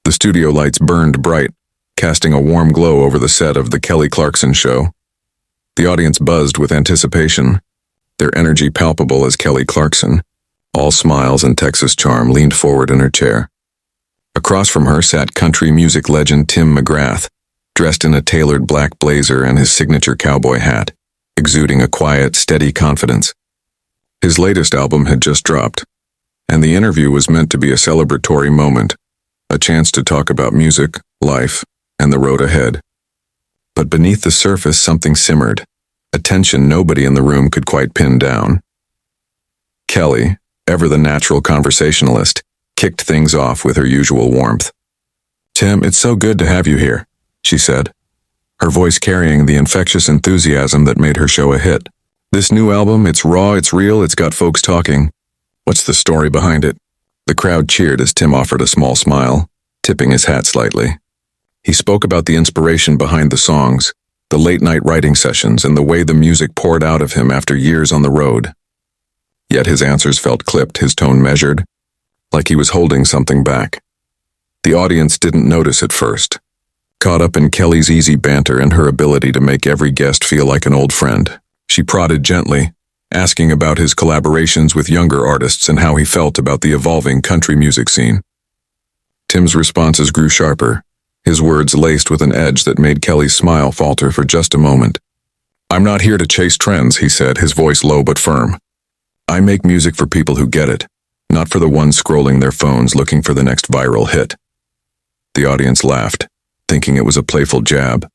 The studio lights burned bright, casting a warm glow over the set of The Kelly Clarkson Show. The audience buzzed with anticipation, their energy palpable as Kelly Clarkson, all smiles and Texas charm, leaned forward in her chair. Across from her sat country music legend Tim McGraw, dressed in a tailored black blazer and his signature cowboy hat, exuding a quiet, steady confidence. His latest album had just dropped, and the interview was meant to be a celebratory moment, a chance to talk about music, life, and the road ahead. But beneath the surface something simmered, a tension nobody in the room could quite pin down. Kelly, ever the natural conversationalist, kicked things off with her usual warmth. "Tim, it's so good to have you here," she said, her voice carrying the infectious enthusiasm that made her show a hit. "This new album, it's raw, it's real, it's got folks talking. What's the story behind it?" The crowd cheered as Tim offered a small smile, tipping his hat slightly. He spoke about the inspiration behind the songs, the late-night writing sessions, and the way the music poured out of him after years on the road. Yet his answers felt clipped, his tone measured, like he was holding something back. The audience didn't notice at first, caught up in Kelly's easy banter and her ability to make every guest feel like an old friend. She prodded gently, asking about his collaborations with younger artists and how he felt about the evolving country music scene. Tim's responses grew sharper, his words laced with an edge that made Kelly's smile falter for just a moment. "I'm not here to chase trends," he said, his voice low but firm. "I make music for people who get it, not for the ones scrolling their phones looking for the next viral hit." The audience laughed, thinking it was a playful jab,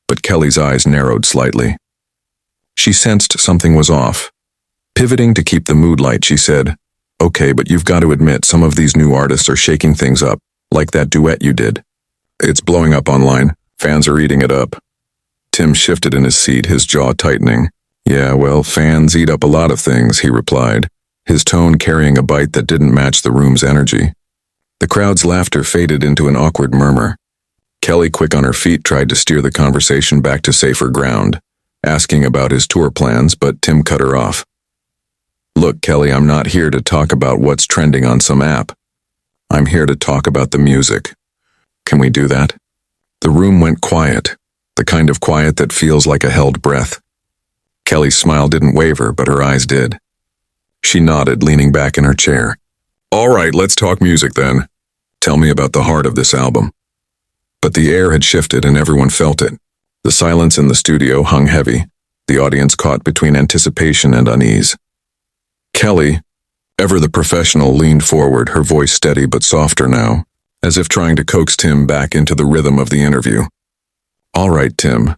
but Kelly's eyes narrowed slightly. She sensed something was off. Pivoting to keep the mood light, she said, "Okay, but you've got to admit some of these new artists are shaking things up, like that duet you did. It's blowing up online. Fans are eating it up." Tim shifted in his seat, his jaw tightening. "Yeah, well, fans eat up a lot of things," he replied, his tone carrying a bite that didn't match the room's energy. The crowd's laughter faded into an awkward murmur. Kelly, quick on her feet, tried to steer the conversation back to safer ground, asking about his tour plans, but Tim cut her off. "Look, Kelly, I'm not here to talk about what's trending on some app. I'm here to talk about the music. Can we do that?" The room went quiet, the kind of quiet that feels like a held breath. Kelly's smile didn't waver, but her eyes did. She nodded, leaning back in her chair. "All right, let's talk music then. Tell me about the heart of this album." But the air had shifted and everyone felt it. The silence in the studio hung heavy, the audience caught between anticipation and unease. Kelly, ever the professional, leaned forward, her voice steady but softer now, as if trying to coax Tim back into the rhythm of the interview. "All right, Tim,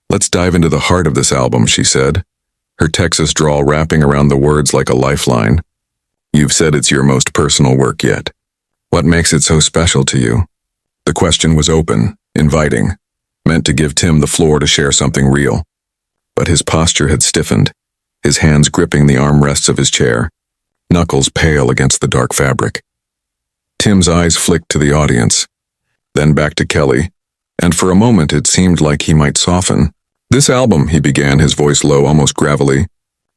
let's dive into the heart of this album," she said, her Texas drawl wrapping around the words like a lifeline. "You've said it's your most personal work yet. What makes it so special to you?" The question was open, inviting, meant to give Tim the floor to share something real. But his posture had stiffened, his hands gripping the armrests of his chair, knuckles pale against the dark fabric. Tim's eyes flicked to the audience, then back to Kelly, and for a moment it seemed like he might soften. "This album," he began, his voice low, almost gravelly,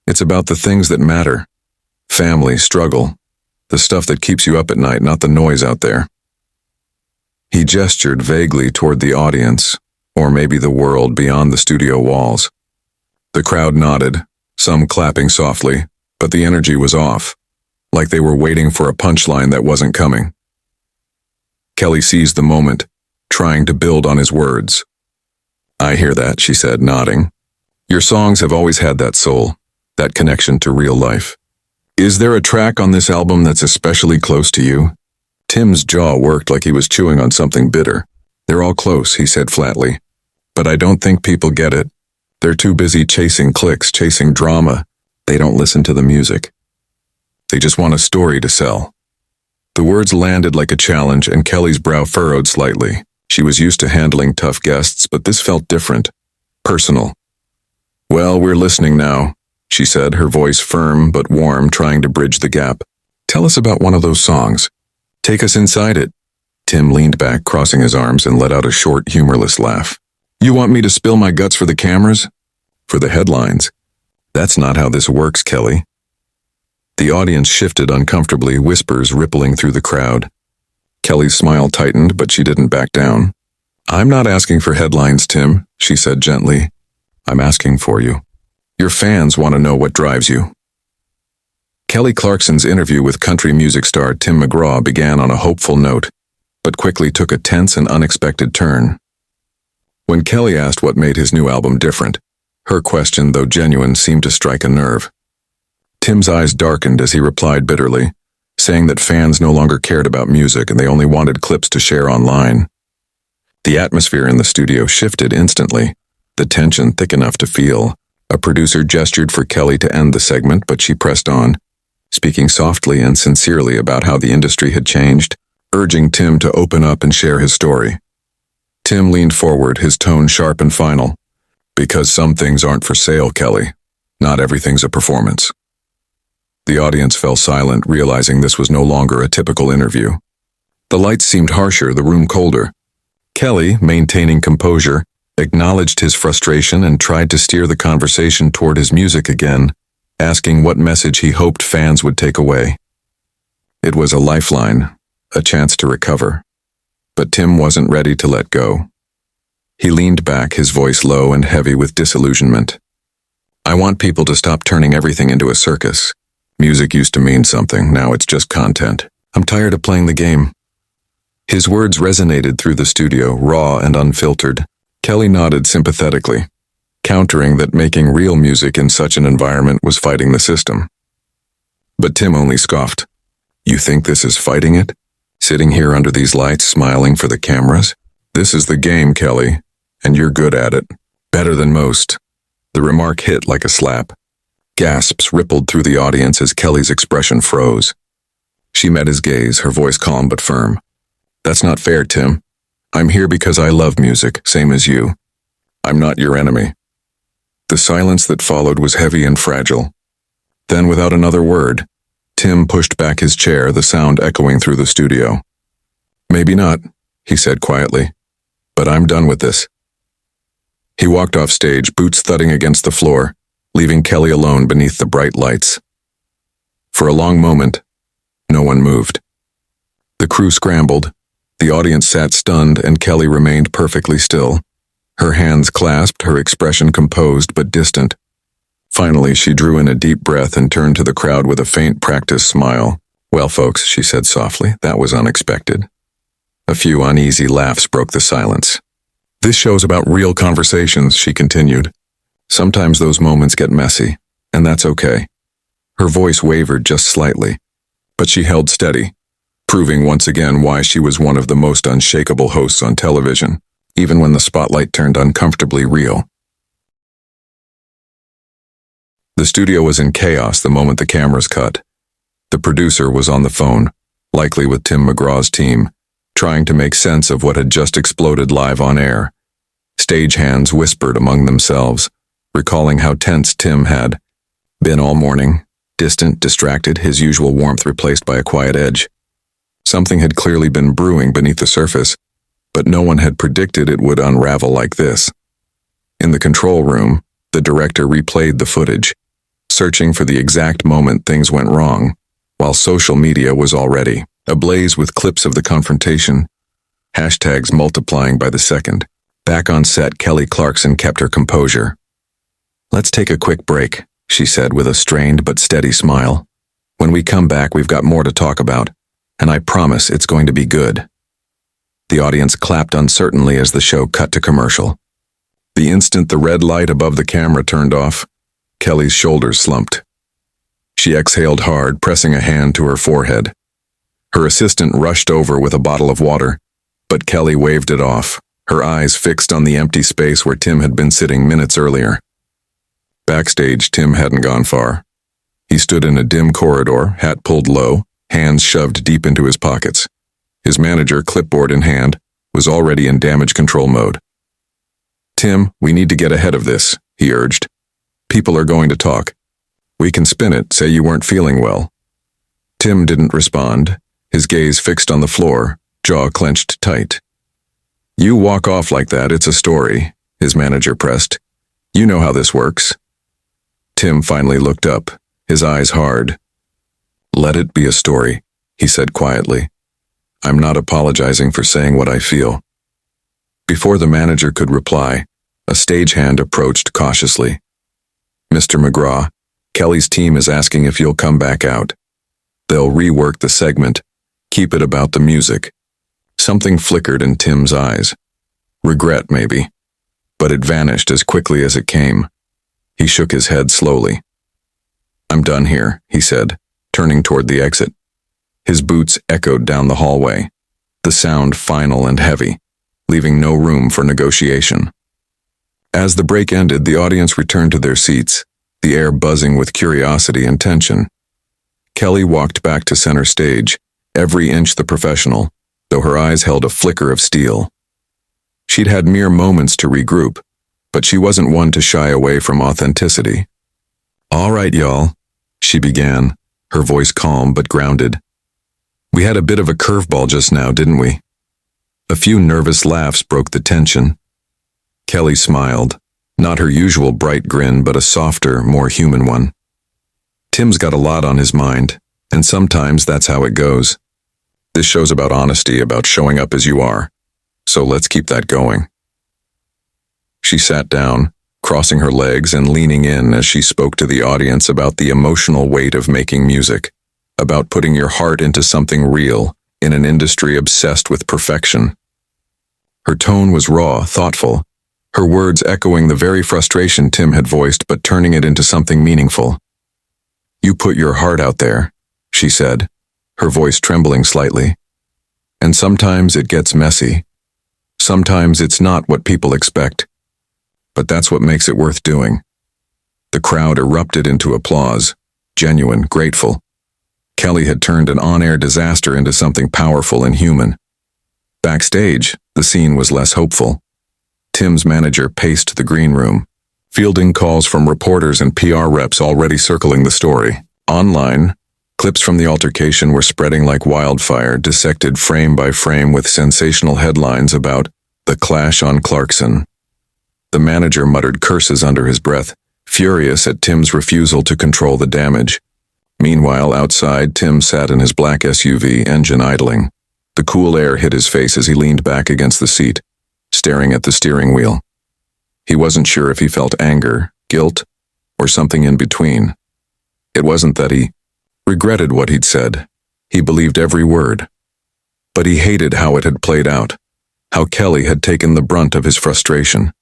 "it's about the things that matter. Family, struggle, the stuff that keeps you up at night, not the noise out there." He gestured vaguely toward the audience, or maybe the world beyond the studio walls. The crowd nodded, some clapping softly, but the energy was off, like they were waiting for a punchline that wasn't coming. Kelly seized the moment, trying to build on his words. "I hear that," she said, nodding. "Your songs have always had that soul, that connection to real life. Is there a track on this album that's especially close to you?" Tim's jaw worked like he was chewing on something bitter. "They're all close," he said flatly. "But I don't think people get it. They're too busy chasing clicks, chasing drama. They don't listen to the music. They just want a story to sell." The words landed like a challenge, and Kelly's brow furrowed slightly. She was used to handling tough guests, but this felt different, personal. "Well, we're listening now," she said, her voice firm but warm, trying to bridge the gap. "Tell us about one of those songs. Take us inside it." Tim leaned back, crossing his arms, and let out a short, humorless laugh. "You want me to spill my guts for the cameras? For the headlines? That's not how this works, Kelly." The audience shifted uncomfortably, whispers rippling through the crowd. Kelly's smile tightened, but she didn't back down. "I'm not asking for headlines, Tim," she said gently. "I'm asking for you. Your fans want to know what drives you." Kelly Clarkson's interview with country music star Tim McGraw began on a hopeful note, but quickly took a tense and unexpected turn. When Kelly asked what made his new album different, her question, though genuine, seemed to strike a nerve. Tim's eyes darkened as he replied bitterly, saying that fans no longer cared about music and they only wanted clips to share online. The atmosphere in the studio shifted instantly, the tension thick enough to feel. A producer gestured for Kelly to end the segment, but she pressed on, speaking softly and sincerely about how the industry had changed, urging Tim to open up and share his story. Tim leaned forward, his tone sharp and final. "Because some things aren't for sale, Kelly. Not everything's a performance." The audience fell silent, realizing this was no longer a typical interview. The lights seemed harsher, the room colder. Kelly, maintaining composure, acknowledged his frustration and tried to steer the conversation toward his music again, asking what message he hoped fans would take away. It was a lifeline, a chance to recover. But Tim wasn't ready to let go. He leaned back, his voice low and heavy with disillusionment. "I want people to stop turning everything into a circus. Music used to mean something, now it's just content. I'm tired of playing the game." His words resonated through the studio, raw and unfiltered. Kelly nodded sympathetically, countering that making real music in such an environment was fighting the system. But Tim only scoffed. "You think this is fighting it? Sitting here under these lights, smiling for the cameras? This is the game, Kelly, and you're good at it. Better than most." The remark hit like a slap. Gasps rippled through the audience as Kelly's expression froze. She met his gaze, her voice calm but firm. "That's not fair, Tim. I'm here because I love music, same as you. I'm not your enemy." The silence that followed was heavy and fragile. Then, without another word, Tim pushed back his chair, the sound echoing through the studio. "Maybe not," he said quietly, "but I'm done with this." He walked off stage, boots thudding against the floor, leaving Kelly alone beneath the bright lights. For a long moment, no one moved. The crew scrambled, the audience sat stunned, and Kelly remained perfectly still, her hands clasped, her expression composed but distant. Finally, she drew in a deep breath and turned to the crowd with a faint, practiced smile. "Well, folks," she said softly, "that was unexpected." A few uneasy laughs broke the silence. "This show's about real conversations," she continued. "Sometimes those moments get messy, and that's okay." Her voice wavered just slightly, but she held steady, proving once again why she was one of the most unshakable hosts on television, even when the spotlight turned uncomfortably real. The studio was in chaos the moment the cameras cut. The producer was on the phone, likely with Tim McGraw's team, trying to make sense of what had just exploded live on air. Stagehands whispered among themselves, recalling how tense Tim had been all morning, distant, distracted, his usual warmth replaced by a quiet edge. Something had clearly been brewing beneath the surface, but no one had predicted it would unravel like this. In the control room, the director replayed the footage, searching for the exact moment things went wrong, while social media was already ablaze with clips of the confrontation, hashtags multiplying by the second. Back on set, Kelly Clarkson kept her composure. "Let's take a quick break," she said with a strained but steady smile. "When we come back, we've got more to talk about, and I promise it's going to be good." The audience clapped uncertainly as the show cut to commercial. The instant the red light above the camera turned off, Kelly's shoulders slumped. She exhaled hard, pressing a hand to her forehead. Her assistant rushed over with a bottle of water, but Kelly waved it off, her eyes fixed on the empty space where Tim had been sitting minutes earlier. Backstage, Tim hadn't gone far. He stood in a dim corridor, hat pulled low, hands shoved deep into his pockets. His manager, clipboard in hand, was already in damage control mode. "Tim, we need to get ahead of this," he urged. "People are going to talk. We can spin it, say you weren't feeling well." Tim didn't respond, his gaze fixed on the floor, jaw clenched tight. "You walk off like that, it's a story," his manager pressed. "You know how this works." Tim finally looked up, his eyes hard. "Let it be a story," he said quietly. I'm not apologizing for saying what I feel." Before the manager could reply, a stagehand approached cautiously. "Mr. McGraw, Kelly's team is asking if you'll come back out. They'll rework the segment, keep it about the music." Something flickered in Tim's eyes. Regret, maybe. But it vanished as quickly as it came. He shook his head slowly. "I'm done here," he said, turning toward the exit. His boots echoed down the hallway, the sound final and heavy, leaving no room for negotiation. As the break ended, the audience returned to their seats, the air buzzing with curiosity and tension. Kelly walked back to center stage, every inch the professional, though her eyes held a flicker of steel. She'd had mere moments to regroup, but she wasn't one to shy away from authenticity. "All right, y'all," she began, her voice calm but grounded. "We had a bit of a curveball just now, didn't we?" A few nervous laughs broke the tension. Kelly smiled, not her usual bright grin, but a softer, more human one. "Tim's got a lot on his mind, and sometimes that's how it goes. This show's about honesty, about showing up as you are, so let's keep that going." She sat down, crossing her legs and leaning in as she spoke to the audience about the emotional weight of making music, about putting your heart into something real in an industry obsessed with perfection. Her tone was raw, thoughtful, her words echoing the very frustration Tim had voiced but turning it into something meaningful. "You put your heart out there," she said, her voice trembling slightly. "And sometimes it gets messy. Sometimes it's not what people expect. But that's what makes it worth doing." The crowd erupted into applause, genuine, grateful. Kelly had turned an on-air disaster into something powerful and human. Backstage, the scene was less hopeful. Tim's manager paced the green room, fielding calls from reporters and PR reps already circling the story. Online, clips from the altercation were spreading like wildfire, dissected frame by frame with sensational headlines about the clash on Clarkson. The manager muttered curses under his breath, furious at Tim's refusal to control the damage. Meanwhile, outside, Tim sat in his black SUV, engine idling. The cool air hit his face as he leaned back against the seat, staring at the steering wheel. He wasn't sure if he felt anger, guilt, or something in between. It wasn't that he regretted what he'd said. He believed every word. But he hated how it had played out, how Kelly had taken the brunt of his frustration.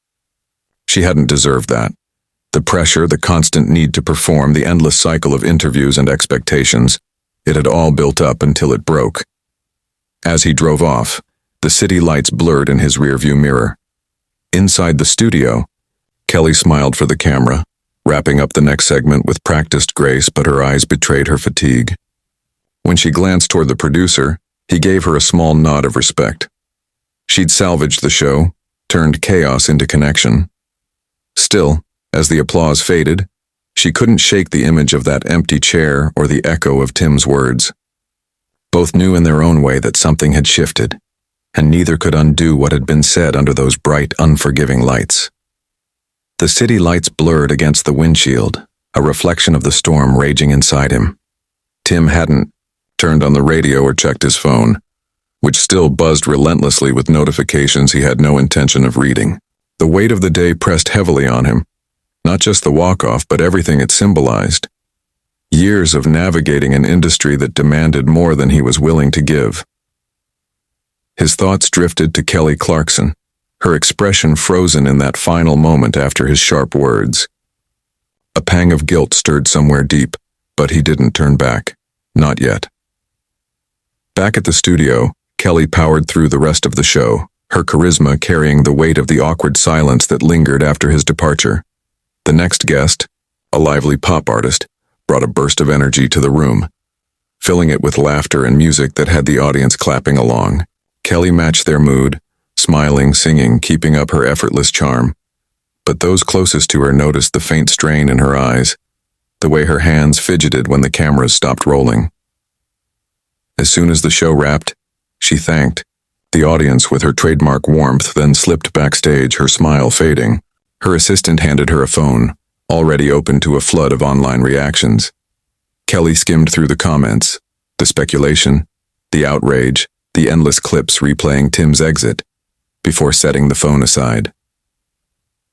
She hadn't deserved that. The pressure, the constant need to perform, the endless cycle of interviews and expectations, it had all built up until it broke. As he drove off, the city lights blurred in his rearview mirror. Inside the studio, Kelly smiled for the camera, wrapping up the next segment with practiced grace, but her eyes betrayed her fatigue. When she glanced toward the producer, he gave her a small nod of respect. She'd salvaged the show, turned chaos into connection. Still, as the applause faded, she couldn't shake the image of that empty chair or the echo of Tim's words. Both knew in their own way that something had shifted, and neither could undo what had been said under those bright, unforgiving lights. The city lights blurred against the windshield, a reflection of the storm raging inside him. Tim hadn't turned on the radio or checked his phone, which still buzzed relentlessly with notifications he had no intention of reading. The weight of the day pressed heavily on him, not just the walk-off, but everything it symbolized. Years of navigating an industry that demanded more than he was willing to give. His thoughts drifted to Kelly Clarkson, her expression frozen in that final moment after his sharp words. A pang of guilt stirred somewhere deep, but he didn't turn back. Not yet. Back at the studio, Kelly powered through the rest of the show, her charisma carrying the weight of the awkward silence that lingered after his departure. The next guest, a lively pop artist, brought a burst of energy to the room, filling it with laughter and music that had the audience clapping along. Kelly matched their mood, smiling, singing, keeping up her effortless charm. But those closest to her noticed the faint strain in her eyes, the way her hands fidgeted when the cameras stopped rolling. As soon as the show wrapped, she thanked the audience with her trademark warmth, then slipped backstage, her smile fading. Her assistant handed her a phone, already open to a flood of online reactions. Kelly skimmed through the comments, the speculation, the outrage, the endless clips replaying Tim's exit, before setting the phone aside.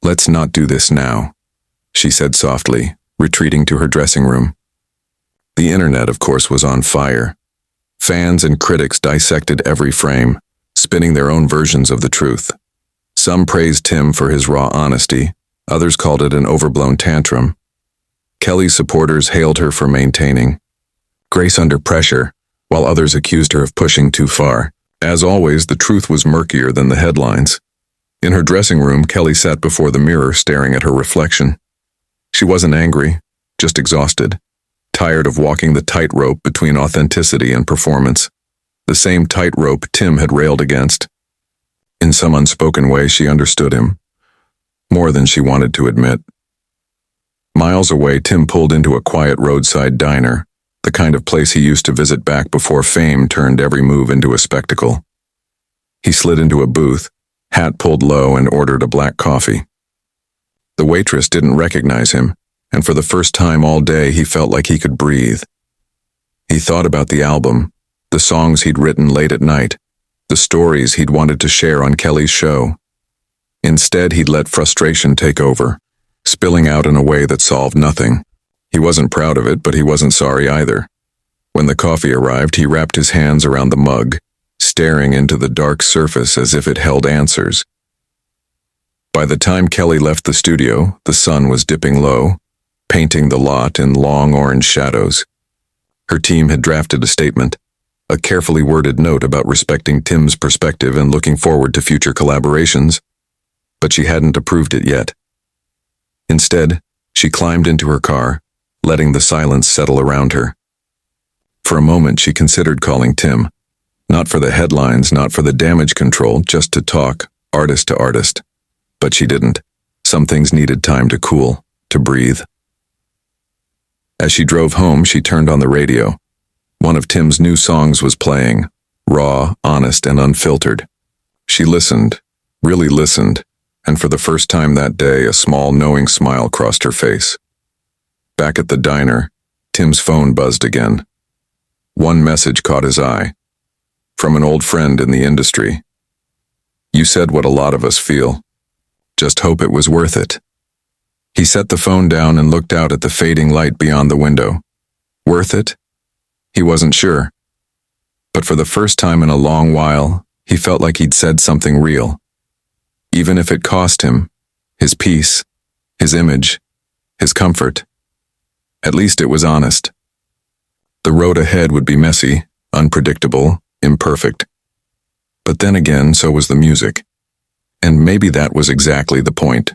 "Let's not do this now," she said softly, retreating to her dressing room. The internet, of course, was on fire. Fans and critics dissected every frame, spinning their own versions of the truth. Some praised Tim for his raw honesty, others called it an overblown tantrum. Kelly's supporters hailed her for maintaining grace under pressure, while others accused her of pushing too far. As always, the truth was murkier than the headlines. In her dressing room, Kelly sat before the mirror staring at her reflection. She wasn't angry, just exhausted, tired of walking the tightrope between authenticity and performance, the same tightrope Tim had railed against. In some unspoken way, she understood him, more than she wanted to admit. Miles away, Tim pulled into a quiet roadside diner, the kind of place he used to visit back before fame turned every move into a spectacle. He slid into a booth, hat pulled low, and ordered a black coffee. The waitress didn't recognize him, and for the first time all day he felt like he could breathe. He thought about the album, the songs he'd written late at night, the stories he'd wanted to share on Kelly's show. Instead, he'd let frustration take over, spilling out in a way that solved nothing. He wasn't proud of it, but he wasn't sorry either. When the coffee arrived, he wrapped his hands around the mug, staring into the dark surface as if it held answers. By the time Kelly left the studio, the sun was dipping low, painting the lot in long orange shadows. Her team had drafted a statement, a carefully worded note about respecting Tim's perspective and looking forward to future collaborations, but she hadn't approved it yet. Instead, she climbed into her car, letting the silence settle around her. For a moment, she considered calling Tim, not for the headlines, not for the damage control, just to talk, artist to artist. But she didn't. Some things needed time to cool, to breathe. As she drove home, she turned on the radio. One of Tim's new songs was playing, raw, honest, and unfiltered. She listened, really listened, and for the first time that day, a small, knowing smile crossed her face. Back at the diner, Tim's phone buzzed again. One message caught his eye. From an old friend in the industry. "You said what a lot of us feel. Just hope it was worth it." He set the phone down and looked out at the fading light beyond the window. Worth it? He wasn't sure. But for the first time in a long while, he felt like he'd said something real. Even if it cost him, his peace, his image, his comfort. At least it was honest. The road ahead would be messy, unpredictable, imperfect. But then again, so was the music. And maybe that was exactly the point.